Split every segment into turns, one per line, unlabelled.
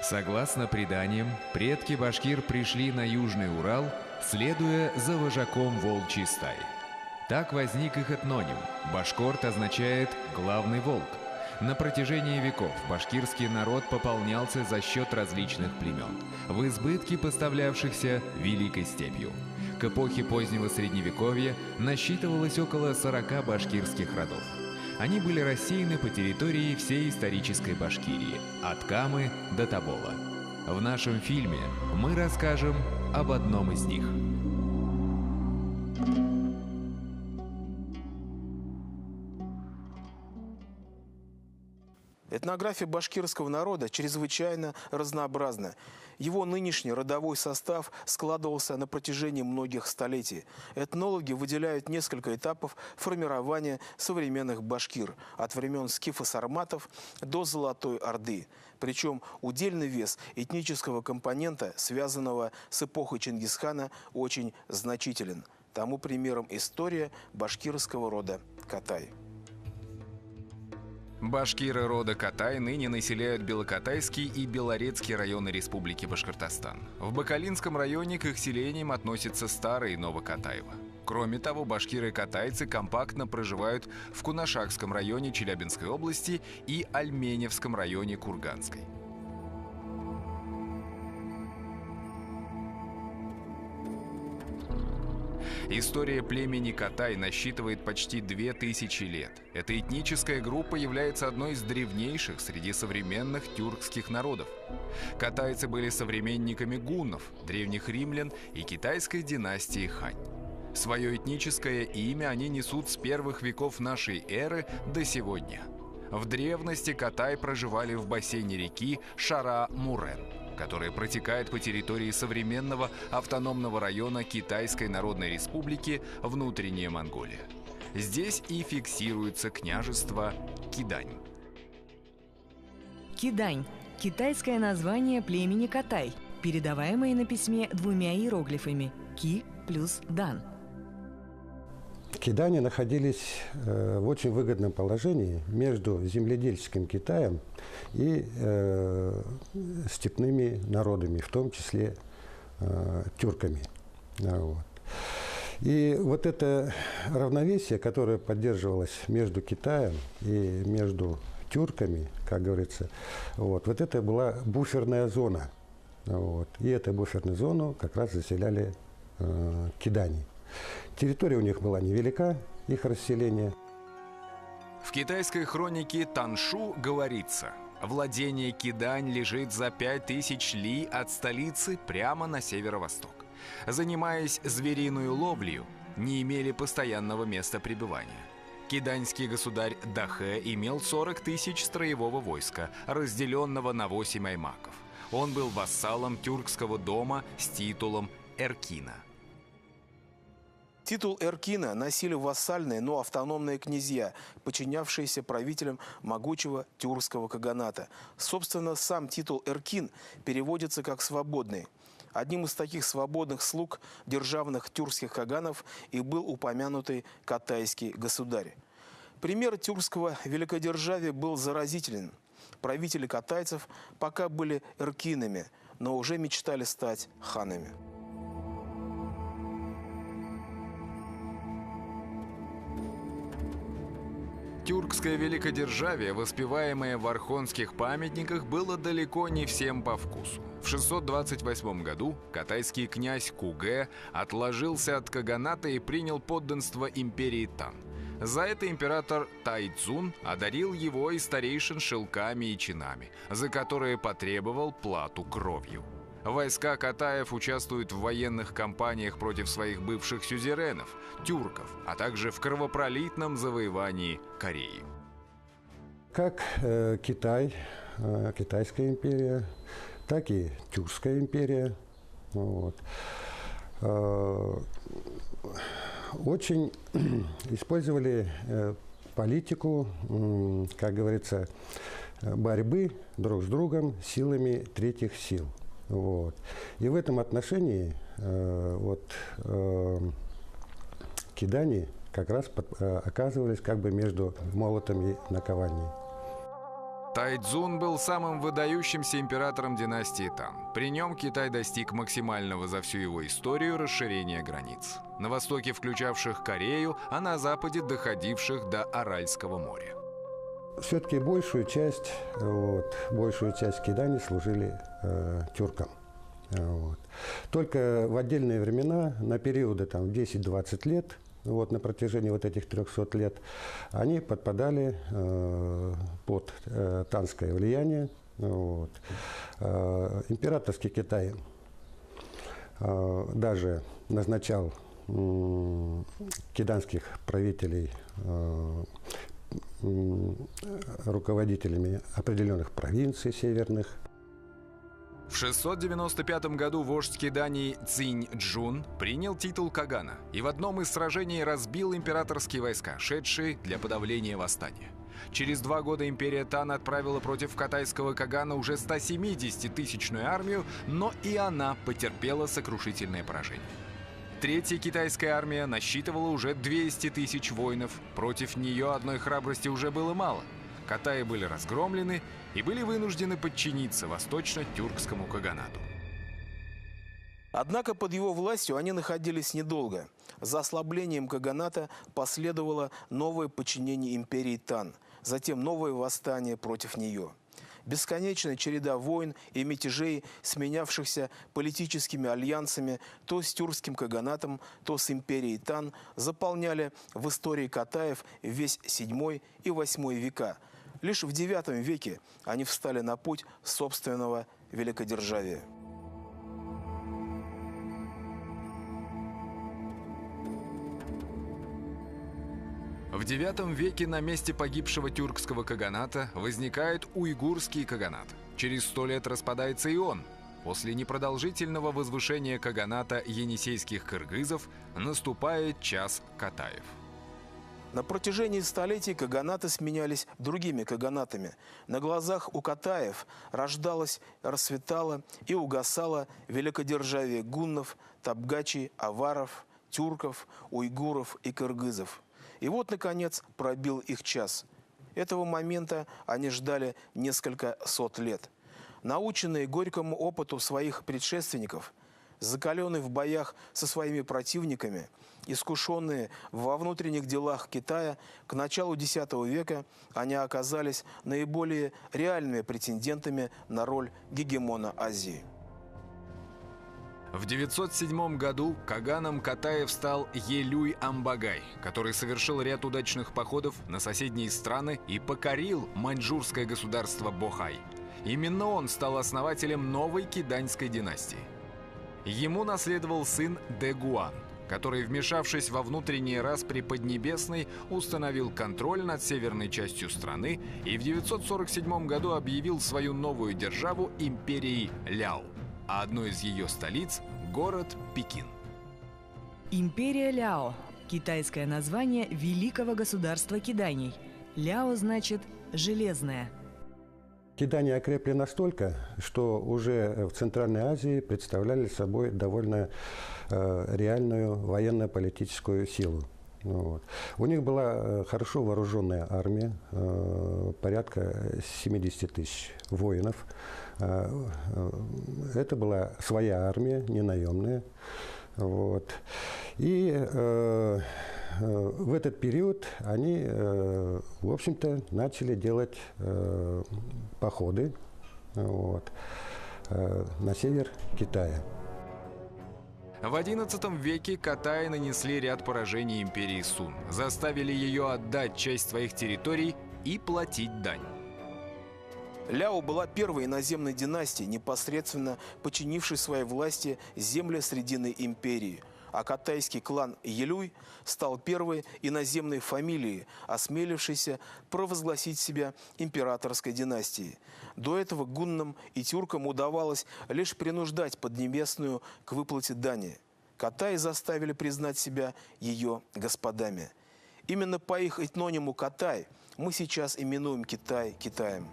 Согласно преданиям, предки башкир пришли на Южный Урал, следуя за вожаком волчьей стаи. Так возник их этноним. Башкорт означает «главный волк». На протяжении веков башкирский народ пополнялся за счет различных племен, в избытке поставлявшихся Великой степью. К эпохе позднего Средневековья насчитывалось около 40 башкирских родов. Они были рассеяны по территории всей исторической Башкирии, от Камы до Тобола. В нашем фильме мы расскажем об одном из них.
Этнография башкирского народа чрезвычайно разнообразна. Его нынешний родовой состав складывался на протяжении многих столетий. Этнологи выделяют несколько этапов формирования современных башкир от времен скифо-сарматов до Золотой Орды. Причем удельный вес этнического компонента, связанного с эпохой Чингисхана, очень значителен. Тому примером история башкирского рода Катай.
Башкиры рода Катай ныне населяют Белокатайский и Белорецкий районы Республики Башкортостан. В Бакалинском районе к их селениям относятся Старое и Новокатаево. Кроме того, башкиры-катайцы компактно проживают в Кунашакском районе Челябинской области и Альменевском районе Курганской. История племени Катай насчитывает почти 2000 лет. Эта этническая группа является одной из древнейших среди современных тюркских народов. Катайцы были современниками гуннов, древних римлян и китайской династии Хань. Свое этническое имя они несут с первых веков нашей эры до сегодня. В древности Катай проживали в бассейне реки Шара-Мурен, которая протекает по территории современного автономного района Китайской Народной Республики Внутренняя Монголия. Здесь и фиксируется княжество Кидань.
Кидань – китайское название племени Катай, передаваемое на письме двумя иероглифами – Ки плюс Дан.
Кидани находились в очень выгодном положении между земледельческим Китаем и степными народами, в том числе тюрками. Вот. И вот это равновесие, которое поддерживалось между Китаем и между тюрками, как говорится, вот это была буферная зона. Вот. И эту буферную зону как раз заселяли кидани. Территория у них была невелика, их расселение.
В китайской хронике Таншу говорится: владение Кидань лежит за 5000 ли от столицы прямо на северо-восток. Занимаясь звериную ловлею, не имели постоянного места пребывания. Киданьский государь Дахэ имел 40 000 строевого войска, разделенного на 8 аймаков. Он был вассалом тюркского дома с титулом Эркина.
Титул Эркина носили вассальные, но автономные князья, подчинявшиеся правителям могучего тюркского каганата. Собственно, сам титул Эркин переводится как «свободный». Одним из таких свободных слуг державных тюркских каганов и был упомянутый катайский государь. Пример тюркского великодержавия был заразителен. Правители катайцев пока были эркинами, но уже мечтали стать ханами.
Тюркское великодержавие, воспеваемое в архонских памятниках, было далеко не всем по вкусу. В 628 году катайский князь Кугэ отложился от каганата и принял подданство империи Тан. За это император Тайцзун одарил его и старейшин шелками и чинами, за которые потребовал плату кровью. Войска катаев участвуют в военных кампаниях против своих бывших сюзеренов, тюрков, а также в кровопролитном завоевании Кореи.
Как Китай, Китайская империя, так и Тюркская империя. Вот. Очень использовали политику, как говорится, борьбы друг с другом силами третьих сил. Вот. И в этом отношении кидани как раз оказывались как бы между молотом и наковальней.
Тайцзун был самым выдающимся императором династии Тан. При нем Китай достиг максимального за всю его историю расширения границ. На востоке включавших Корею, а на западе доходивших до Аральского моря.
Все-таки большую часть Кидани служили тюркам. Только в отдельные времена, на периоды 10-20 лет, на протяжении этих 300 лет, они подпадали под танское влияние. Императорский Китай даже назначал киданских правителей руководителями определенных провинций северных.
В 695 году вождь Кидании Цинь-Джун принял титул Кагана и в одном из сражений разбил императорские войска, шедшие для подавления восстания. Через 2 года империя Тан отправила против катайского Кагана уже 170-тысячную армию, но и она потерпела сокрушительное поражение. Третья китайская армия насчитывала уже 200 тысяч воинов. Против нее одной храбрости уже было мало. Катаи были разгромлены и были вынуждены подчиниться восточно-тюркскому каганату.
Однако под его властью они находились недолго. За ослаблением каганата последовало новое подчинение империи Тан, затем новое восстание против нее. Бесконечная череда войн и мятежей, сменявшихся политическими альянсами то с тюркским каганатом, то с империей Тан, заполняли в истории катаев весь VII и VIII века. Лишь в IX веке они встали на путь собственного великодержавия.
В IX веке на месте погибшего тюркского каганата возникает уйгурский каганат. Через 100 лет распадается и он. После непродолжительного возвышения каганата енисейских кыргызов наступает час катаев.
На протяжении столетий каганаты сменялись другими каганатами. На глазах у катаев рождалось, расцветало и угасало великодержавие гуннов, табгачей, аваров, тюрков, уйгуров и кыргызов. И вот, наконец, пробил их час. Этого момента они ждали несколько сот лет. Наученные горькому опыту своих предшественников, закаленные в боях со своими противниками, искушенные во внутренних делах Китая, к началу X века они оказались наиболее реальными претендентами на роль гегемона Азии.
В 907 году каганом Катаев стал Елюй-Амбагай, который совершил ряд удачных походов на соседние страны и покорил маньчжурское государство Бохай. Именно он стал основателем новой киданьской династии. Ему наследовал сын Дэгуан, который, вмешавшись во внутренние распри Поднебесной, установил контроль над северной частью страны и в 947 году объявил свою новую державу империей Ляо, а одной из ее столиц – город Пекин.
Империя Ляо – китайское название великого государства Киданий. Ляо значит «железная».
Кидани окрепли настолько, что уже в Центральной Азии представляли собой довольно реальную военно-политическую силу. У них была хорошо вооруженная армия, порядка 70 тысяч воинов. Это была своя армия, не наемная. И в этот период они, в общем-то, начали делать походы на север Китая.
В XI веке катаи нанесли ряд поражений империи Сун, заставили ее отдать часть своих территорий и платить дань.
Ляо была первой иноземной династией, непосредственно подчинившей своей власти земли Срединной империи. А катайский клан Елюй стал первой иноземной фамилией, осмелившейся провозгласить себя императорской династией. До этого гуннам и тюркам удавалось лишь принуждать Поднебесную к выплате дани. Катаи заставили признать себя ее господами. Именно по их этнониму Катай мы сейчас именуем Китай Китаем.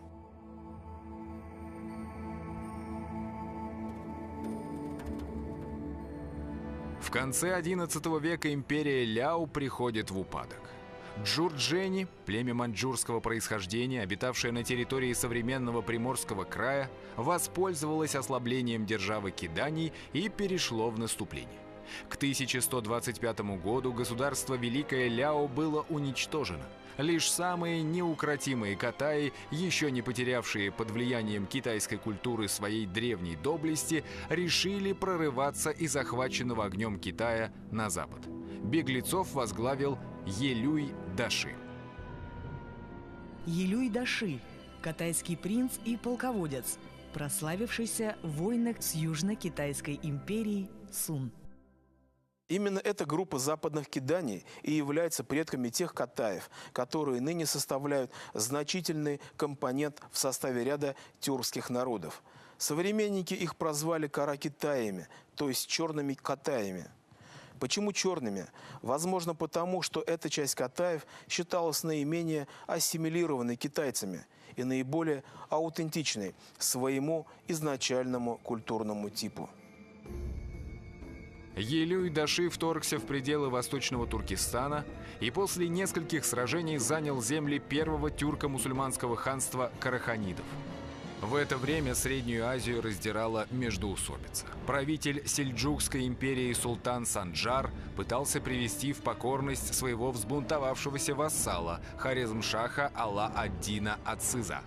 В конце XI века империя Ляо приходит в упадок. Джурджени, племя маньчжурского происхождения, обитавшее на территории современного Приморского края, воспользовалось ослаблением державы Киданий и перешло в наступление. К 1125 году государство Великое Ляо было уничтожено. Лишь самые неукротимые катаи, еще не потерявшие под влиянием китайской культуры своей древней доблести, решили прорываться из захваченного огнем Китая на запад. Беглецов возглавил Елюй Даши.
Елюй Даши – катайский принц и полководец, прославившийся в войнах с Южно-Китайской империей Сун.
Именно эта группа западных киданий и является предками тех катаев, которые ныне составляют значительный компонент в составе ряда тюркских народов. Современники их прозвали каракитаями, то есть черными катаями. Почему черными? Возможно, потому, что эта часть катаев считалась наименее ассимилированной китайцами и наиболее аутентичной своему изначальному культурному типу.
Елюй Даши вторгся в пределы восточного Туркестана и после нескольких сражений занял земли первого тюрко-мусульманского ханства караханидов. В это время Среднюю Азию раздирала междоусобица. Правитель Сельджукской империи султан Санджар пытался привести в покорность своего взбунтовавшегося вассала Хорезмшаха Алла-ад-Дина Ациза.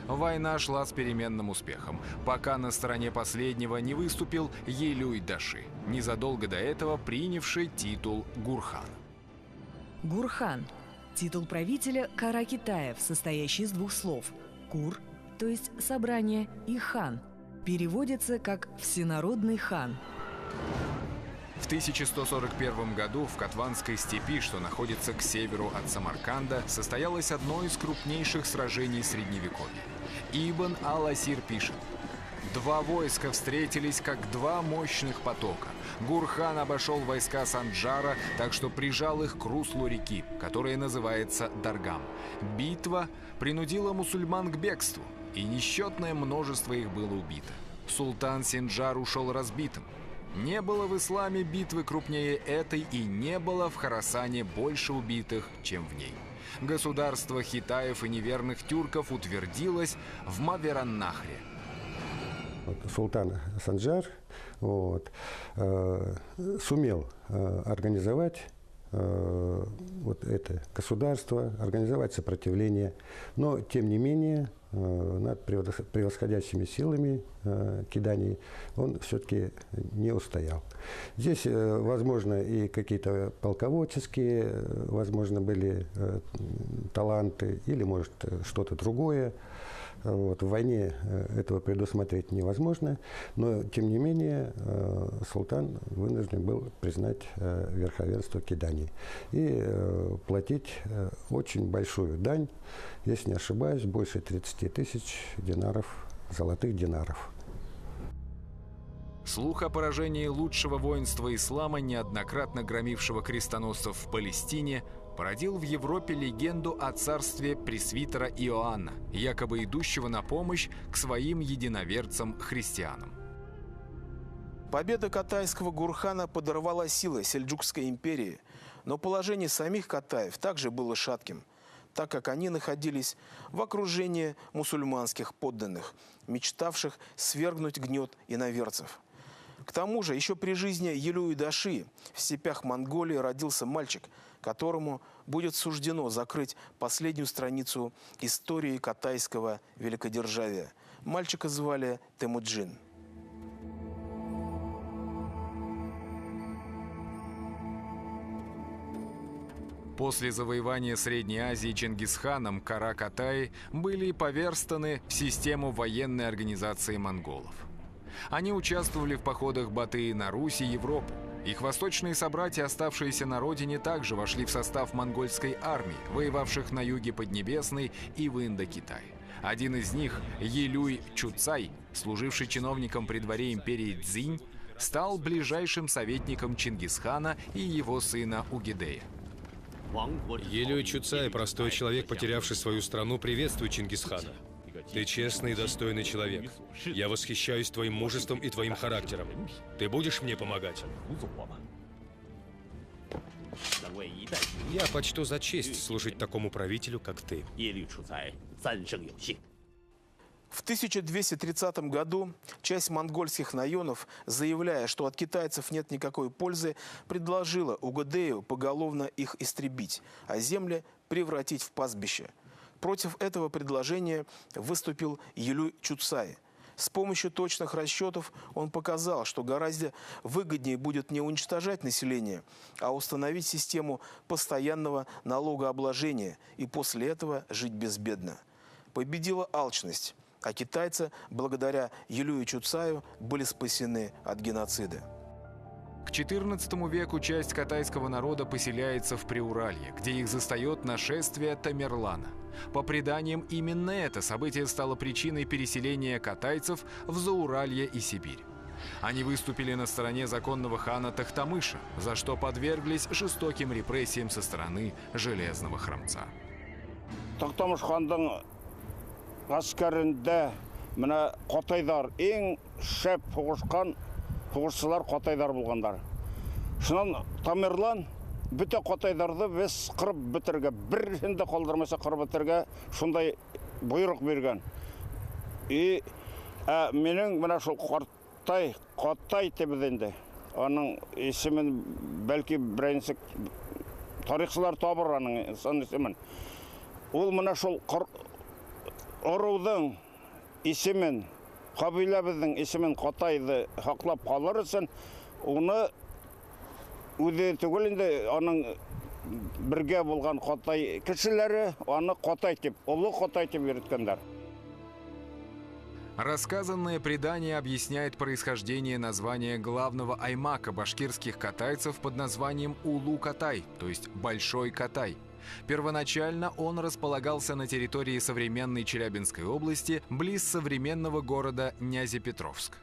Война шла с переменным успехом, пока на стороне последнего не выступил Елюй Даши, незадолго до этого принявший титул Гурхан.
Гурхан – титул правителя Каракитаев, состоящий из двух слов «кур», то есть собрание, и «хан». Переводится как «всенародный хан».
В 1141 году в Катванской степи, что находится к северу от Самарканда, состоялось одно из крупнейших сражений Средневековья. Ибн Ал-Асир пишет: «Два войска встретились, как два мощных потока. Гурхан обошел войска Санджара, так что прижал их к руслу реки, которая называется Даргам. Битва принудила мусульман к бегству, и несчетное множество их было убито. Султан Синджар ушел разбитым. Не было в исламе битвы крупнее этой, и не было в Хорасане больше убитых, чем в ней. Государство хитаев и неверных тюрков утвердилось в Мавераннахре».
Султан Санджар сумел организовать это государство, организовать сопротивление, но тем не менее над превосходящими силами киданий он все-таки не устоял. Здесь, возможно, и какие-то полководческие, возможно, были таланты или, может, что-то другое. В войне этого предусмотреть невозможно, но, тем не менее, султан вынужден был признать верховенство киданий и платить очень большую дань, если не ошибаюсь, больше 30 тысяч динаров, золотых динаров.
Слух о поражении лучшего воинства ислама, неоднократно громившего крестоносцев в Палестине, породил в Европе легенду о царстве пресвитера Иоанна, якобы идущего на помощь к своим единоверцам-христианам.
Победа катайского Гурхана подорвала силы Сельджукской империи, но положение самих катаев также было шатким, так как они находились в окружении мусульманских подданных, мечтавших свергнуть гнет иноверцев. К тому же, еще при жизни Елюй Даши в степях Монголии родился мальчик, которому будет суждено закрыть последнюю страницу истории катайского великодержавия. Мальчика звали Темуджин.
После завоевания Средней Азии Чингисханом Кара-Катаи были поверстаны в систему военной организации монголов. Они участвовали в походах Батыя на Русь и Европу. Их восточные собратья, оставшиеся на родине, также вошли в состав монгольской армии, воевавших на юге Поднебесной и в Индокитае. Один из них, Елюй Чуцай, служивший чиновником при дворе империи Цзинь, стал ближайшим советником Чингисхана и его сына Угедея.
Елюй Чуцай, простой человек, потерявший свою страну, приветствует Чингисхана. Ты честный и достойный человек. Я восхищаюсь твоим мужеством и твоим характером. Ты будешь мне помогать? Я почту за честь служить такому правителю, как ты.
В 1230 году часть монгольских наёнов, заявляя, что от китайцев нет никакой пользы, предложила Угодею поголовно их истребить, а земли превратить в пастбище. Против этого предложения выступил Юлюй Чуцай. С помощью точных расчетов он показал, что гораздо выгоднее будет не уничтожать население, а установить систему постоянного налогообложения и после этого жить безбедно. Победила алчность, а китайцы, благодаря Юлюю Чуцаю, были спасены от геноцида.
К XIV веку часть катайского народа поселяется в Приуралье, где их застает нашествие Тамерлана. По преданиям, именно это событие стало причиной переселения катайцев в Зауралье и Сибирь. Они выступили на стороне законного хана Тохтамыша, за что подверглись жестоким репрессиям со стороны Железного Храмца.
Тохтамыш хандың ғаскәрінде мына Қотайдар ең шәп пұғышшылар Қотайдар болғандар. Шынан Тамерлан бүте Қотайдарды біз қырып бітірге, бірінде қалдырмаса қырып бітірге шундай бұйрық берген. Менің мына шул Қотай тебеденде. Оның есімін бәлки бірайынсық тарихшылар табыр аның есімін. Ол мына шул Орудың есімен, қабилабыздың есімен Қотайды хақлап қалар үшін, оны өде түгілінде оның бірге болған Қотай кішілері, оны Қотай деп, ұлы Қотай деп үйреткендер.
Рассказанное предание объясняет происхождение названия главного аймака башкирских катайцев под названием Улу-Катай, то есть Большой Катай. Первоначально он располагался на территории современной Челябинской области, близ современного города Нязепетровск,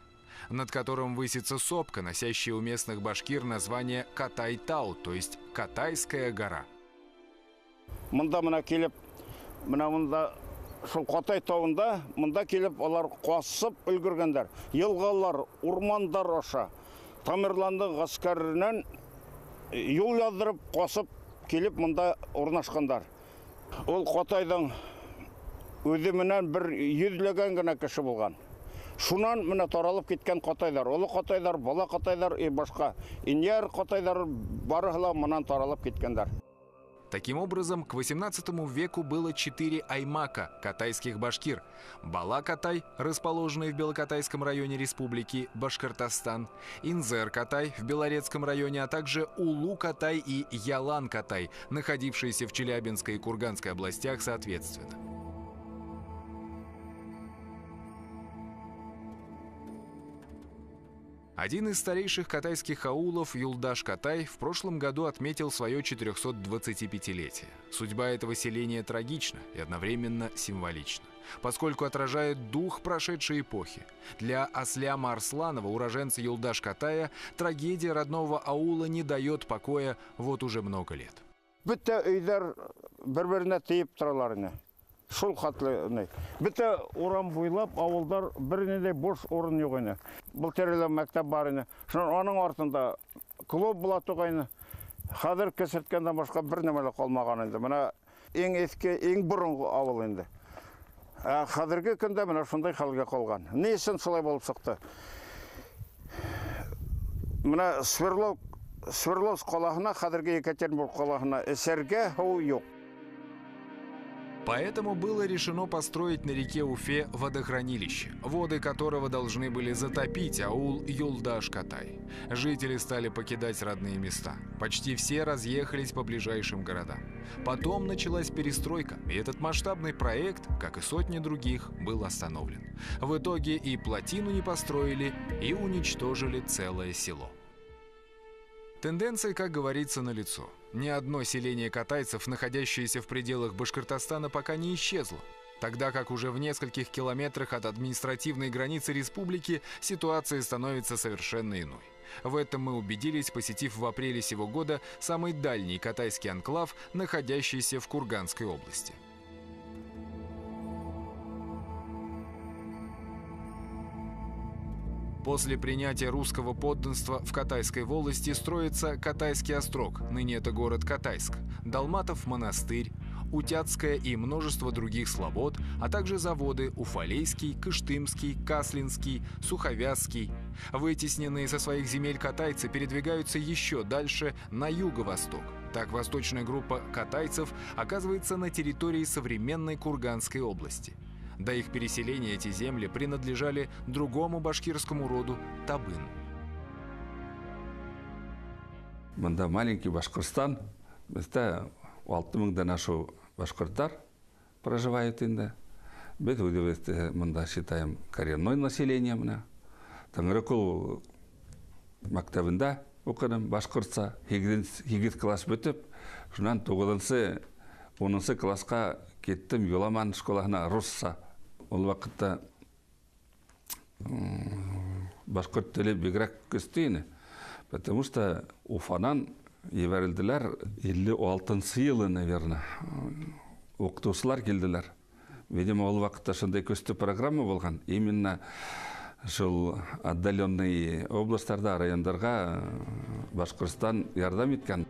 над которым высится сопка, носящая у местных башкир название Катай-Тау, то есть Катайская гора.
Шул Қотай тауында, мұнда келіп, олар қосып үлгіргендер. Елғалар, урмандар оша. Тамерланды ғаскарынан юл ядырып, қосып келіп, мұнда орнашқандар. Ол Қотайдың өдімінен бір yüzлеген гына кіші болған. Шунан мына таралып кеткен Қотайдар. Олы Қотайдар, бала Қотайдар, башқа. Иньяр Қотайдар барығыла мұнан таралып кеткендер.
Таким образом, к XVIII веку было 4 аймака катайских башкир. Бала-Катай, расположенный в Белокатайском районе республики Башкортостан, Инзер-Катай в Белорецком районе, а также Улу-Катай и Ялан-Катай, находившиеся в Челябинской и Курганской областях соответственно. Один из старейших катайских аулов, Юлдаш-Катай, в прошлом году отметил свое 425-летие. Судьба этого селения трагична и одновременно символична, поскольку отражает дух прошедшей эпохи. Для Асляма Арсланова, уроженца Юлдаш-Катая, трагедия родного аула не дает покоя вот уже много лет.
Шул хатлы. Бітті орам бойлап, ауылдар бірінеде бош орын yok ойны. Бұл терелі мәктеп барыны. Оның артында клуб бұла тұғайны. Қадыр кесірткенде башқа бір немелі қалмаған енді. Мына ең ескі, ең бұрынғы ауыл енді. Қадырғы күнде мына шындай халге қалған. Не үшін солай болып шықты? Мына Свердловск қалағына, Қадырғы Екатеринбург қалағына эсерге хау yok.
Поэтому было решено построить на реке Уфе водохранилище, воды которого должны были затопить аул Юлдаш-Катай. Жители стали покидать родные места. Почти все разъехались по ближайшим городам. Потом началась перестройка, и этот масштабный проект, как и сотни других, был остановлен. В итоге и плотину не построили, и уничтожили целое село. Тенденция, как говорится, налицо. Ни одно селение катайцев, находящееся в пределах Башкортостана, пока не исчезло. Тогда как уже в нескольких километрах от административной границы республики ситуация становится совершенно иной. В этом мы убедились, посетив в апреле сего года самый дальний катайский анклав, находящийся в Курганской области. После принятия русского подданства в Катайской волости строится Катайский острог, ныне это город Катайск, Далматов монастырь, Утятская и множество других слобод, а также заводы Уфалейский, Кыштымский, Каслинский, Суховязский. Вытесненные со своих земель катайцы передвигаются еще дальше на юго-восток. Так восточная группа катайцев оказывается на территории современной Курганской области. До их переселения эти земли принадлежали другому башкирскому роду Табын.
Мында маленький Башкортостан, бізде 6000 нашу башкорттар проживают инде. Біз мында считаем коренное население мына. Таңырыкул мактабында оқыдым башкортса, 8 класс бітіп, шунан 9-10 классқа кеттім Юламан школасына русса. Ол вақытта башкорт тілі бигрәк көстейіні. Потому что Уфанан ебәрілділер 56 елы, наверное, оқытушылар келділер. Видимо, ол вақытта шындай көсті программа болған. Именно шул отдаленный областарда, райондарға Башкортостан ярдам еткен.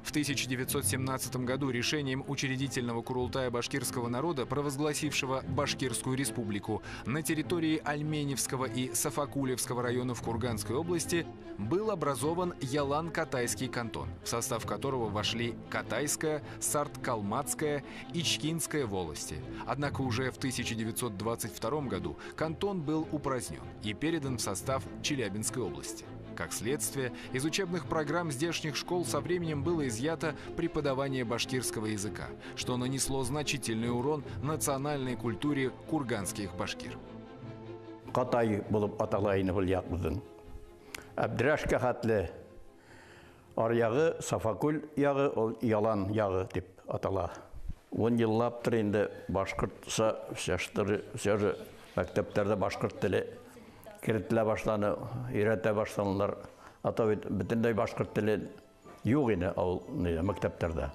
В 1917 году решением учредительного Курултая башкирского народа, провозгласившего Башкирскую республику, на территории Альменевского и Сафакулевского районов Курганской области был образован Ялан-Катайский кантон, в состав которого вошли Катайская, Сарт-Калматская и Чкинская волости. Однако уже в 1922 году кантон был упразднен и передан в состав Челябинской области. Как следствие, из учебных программ здешних школ со временем было изъято преподавание башкирского языка, что нанесло значительный урон национальной культуре курганских башкир.
Катай булып аталайны бұл яқбызын. Әбдірашқа хатлы аряғы, Сафакул яғы, ол Ялан яғы деп атала. 10 еллап тұр енді башқұртса, сөзі мәктептерді башқұрт тілі кіртілі башланы, үйреті башланылар. Ата бүтіндей башқұрт тілі юг ені ол мәктептерді.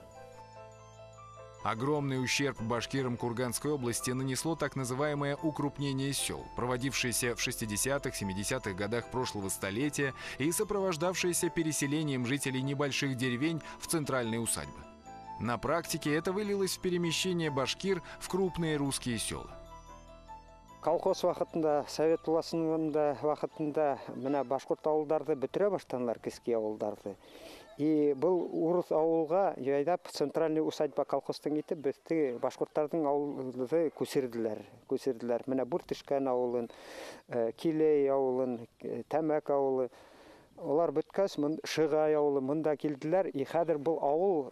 Огромный ущерб башкирам Курганской области нанесло так называемое укрупнение сел, проводившееся в 60-70-х годах прошлого столетия и сопровождавшееся переселением жителей небольших деревень в центральные усадьбы. На практике это вылилось в перемещение башкир в крупные русские села.
Колхоз вақытында, Совет власында вақытында мына башқұрт ауылдарды бітіре баштанлар, кіске ауылдарды. И бұл урыс ауылға жайдап центральный усадьба колхозтың етіп, бізді башқұрттардың ауылды көсерділер. Мына Буртышкан ауылын, Килей ауылын, Тәмәк ауылы. Олар бүткәс, Шығай ауылы мұнда келділер. И қадір бұл ауыл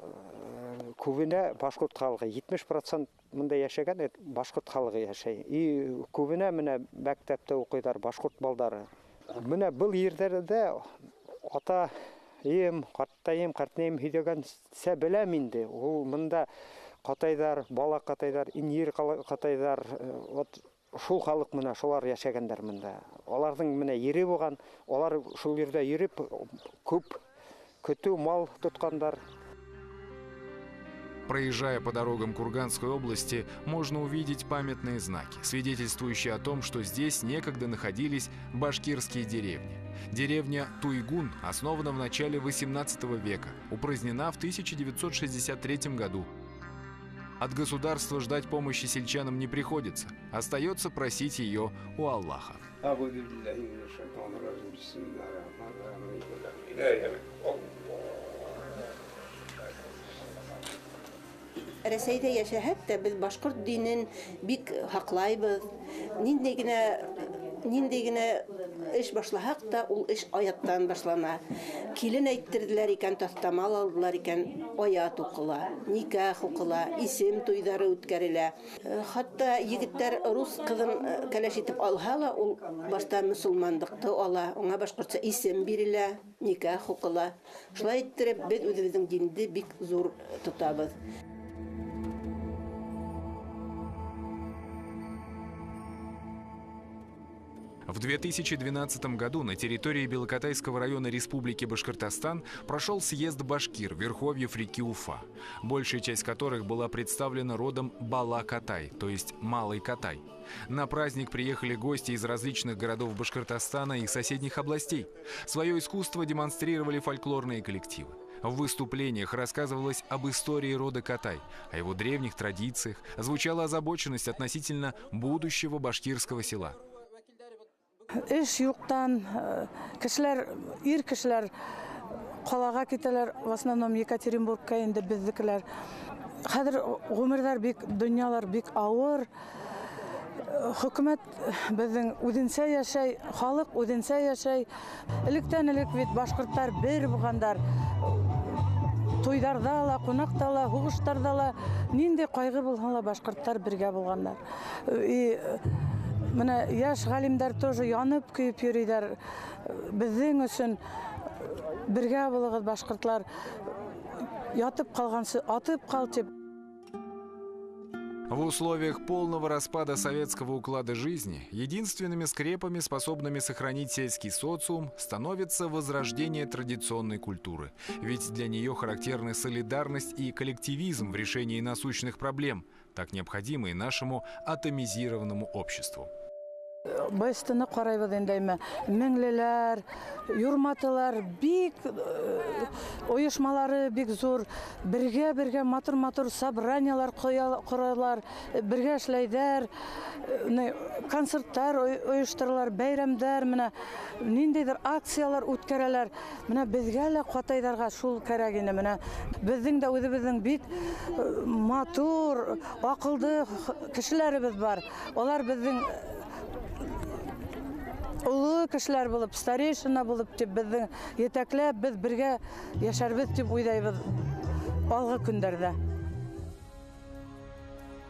көбіне башқұрт халқы. 70% мұнда яшаған башқұрт халқы яшай. И көбіне мына мәктепте оқидар башқұрт балдары. Мына бұл ерлерде ата қартайым хидеген сәбілем инде. Ол мұнда қатайдар, бала қатайдар, инер қатайдар, шул халық мұна, шолар яшагендар мұнда. Олардың мұна ері болған, олар шул ерде еріп, көп көту мал тұтқандар.
Проезжая по дорогам Курганской области, можно увидеть памятные знаки, свидетельствующие о том, что здесь некогда находились башкирские деревни. Деревня Туйгун основана в начале XVIII века, упразднена в 1963 году. От государства ждать помощи сельчанам не приходится, остается просить ее у Аллаха.
Рәсәйдә яшәһәк тә без башкорт динен бик хаклайбыз. Нинди генә эш башлаһак та, ул эш аяттан башлана. Килен әйттерделәр икән, тастамал алдылар икән, аят укыла, никах укыла, исем туйдары үткәрелә. Хатта егетләр рус кызын кәләш итеп алһа ла, ул башта мусулманлыкты ала, аңа башкортча исем бирелә, никах укыла. Шулай иттереп без үзебезнең динне бик зур тотабыз.
В 2012 году на территории Белокатайского района Республики Башкортостан прошел съезд башкир верховьев реки Уфа, большая часть которых была представлена родом Бала-Катай, то есть Малый Катай. На праздник приехали гости из различных городов Башкортостана и соседних областей. Свое искусство демонстрировали фольклорные коллективы. В выступлениях рассказывалось об истории рода Катай, о его древних традициях, звучала озабоченность относительно будущего башкирского села.
Эш юктан кешеләр, ир кешеләр калага китәләр, в основном Екатеринбургка инде бездекеләр. Хәзер гомерләр бик, дөньялар бик авыр. Хөкүмәт безнең үзенчә яшәй, халык үзенчә яшәй. Электән-элек бит башкортлар бер булгандар. Туйдарда ла, кунакта ла, хугыштарда ла, нинди кайгы булган ла башкортлар бергә булганнар. Менә яшь галимдәр тоже янып көйеп йөриләр. Безнең өчен бергә булыгыз башкортлар. Ятып калгансы атып кал дип.
В условиях полного распада советского уклада жизни единственными скрепами, способными сохранить сельский социум, становится возрождение традиционной культуры. Ведь для нее характерны солидарность и коллективизм в решении насущных проблем, так необходимые нашему атомизированному обществу.
Байстыны карайбыз инде, меңлеләр, юрматылар, бик оешмалары бик зур, бергә матур собраниялар коралар, бергә эшләйдәр, концертлар оештыралар, бәйрәмдәр, менә ниндидер акциялар үткәрәләр. Менә безгә лә Катайларга шул кирәк инде, менә безнең дә үзебезнең бик матур, акыллы кешеләребез бар. Алар безнең улы кешеләр булып, старейшина булып дип безнең етәкләп, без бергә яшәрбез дип уйлайбыз алгы көндәрдә.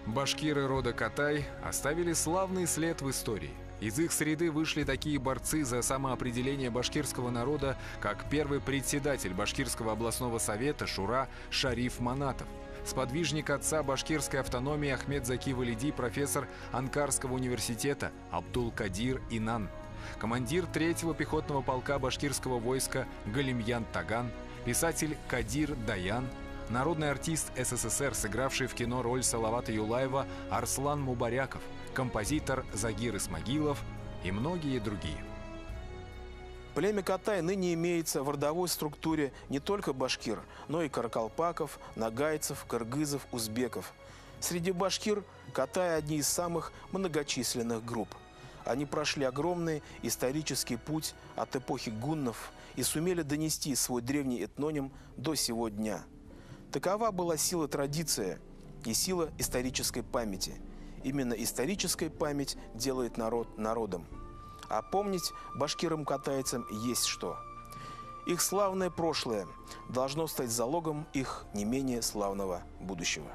Башкиры рода Катай оставили славный след в истории. Из их среды вышли такие борцы за самоопределение башкирского народа, как первый председатель Башкирского областного совета Шура Шариф Манатов, сподвижник отца башкирской автономии Ахмед Заки Валиди, профессор Анкарского университета Абдул-Кадир Инан, командир 3-го пехотного полка башкирского войска Галимьян Таган, писатель Кадир Даян, народный артист СССР, сыгравший в кино роль Салавата Юлаева Арслан Мубаряков, композитор Загир Исмагилов и многие другие.
Племя Катай ныне имеется в родовой структуре не только башкир, но и каракалпаков, нагайцев, кыргызов, узбеков. Среди башкир Катай одни из самых многочисленных групп. Они прошли огромный исторический путь от эпохи гуннов и сумели донести свой древний этноним до сего дня. Такова была сила традиции и сила исторической памяти. Именно историческая память делает народ народом. А помнить башкирам-катайцам есть что. Их славное прошлое должно стать залогом их не менее славного будущего.